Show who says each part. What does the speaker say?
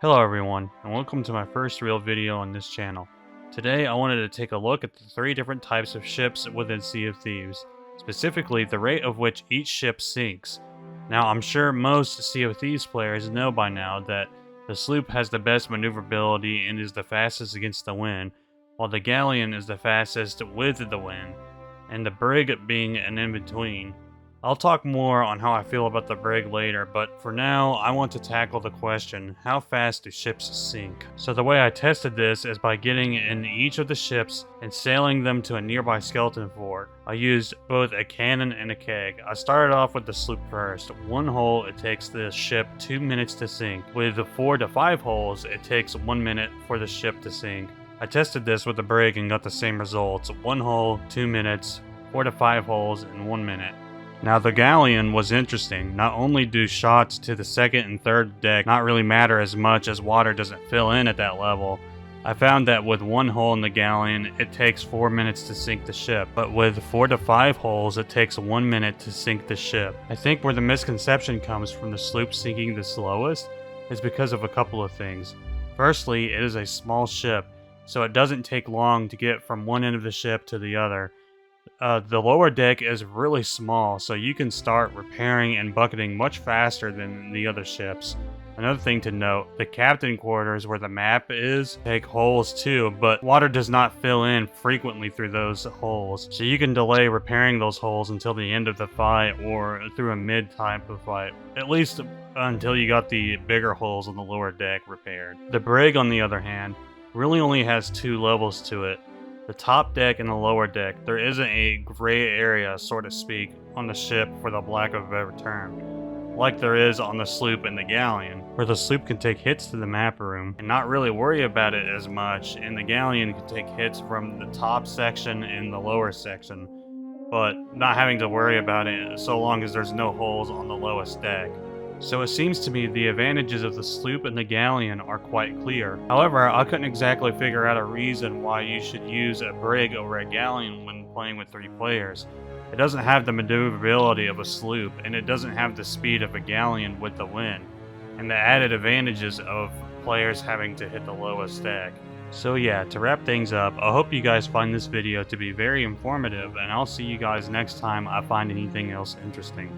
Speaker 1: Hello everyone, and welcome to my first real video on this channel. Today I wanted to take a look at the 3 different types of ships within Sea of Thieves, specifically the rate of which each ship sinks. Now I'm sure most Sea of Thieves players know by now that the sloop has the best maneuverability and is the fastest against the wind, while the galleon is the fastest with the wind, and the brig being an in-between. I'll talk more on how I feel about the brig later, but for now, I want to tackle the question, how fast do ships sink? So the way I tested this is by getting in each of the ships and sailing them to a nearby skeleton fort. I used both a cannon and a keg. I started off with the sloop first. One hole, it takes the ship 2 minutes to sink. With 4 to 5 holes, it takes 1 minute for the ship to sink. I tested this with the brig and got the same results. 1 hole, 2 minutes, 4 to 5 holes, and 1 minute. Now the galleon was interesting. Not only do shots to the second and third deck not really matter as much as water doesn't fill in at that level, I found that with 1 hole in the galleon, it takes 4 minutes to sink the ship, but with 4 to 5 holes, it takes 1 minute to sink the ship. I think where the misconception comes from the sloop sinking the slowest is because of a couple of things. Firstly, it is a small ship, so it doesn't take long to get from one end of the ship to the other. The lower deck is really small, so you can start repairing and bucketing much faster than the other ships. Another thing to note, the captain quarters where the map is take holes too, but water does not fill in frequently through those holes, so you can delay repairing those holes until the end of the fight or through a mid type of fight, at least until you got the bigger holes on the lower deck repaired. The brig, on the other hand, really only has 2 levels to it. The top deck and the lower deck. There isn't a gray area, so to speak, on the ship for the lack of a better term, like there is on the sloop and the galleon, where the sloop can take hits to the map room and not really worry about it as much, and the galleon can take hits from the top section and the lower section, but not having to worry about it so long as there's no holes on the lowest deck. So it seems to me the advantages of the sloop and the galleon are quite clear. However, I couldn't exactly figure out a reason why you should use a brig over a galleon when playing with 3 players. It doesn't have the maneuverability of a sloop, and it doesn't have the speed of a galleon with the wind, and the added advantages of players having to hit the lowest deck. So yeah, to wrap things up, I hope you guys find this video to be very informative, and I'll see you guys next time I find anything else interesting.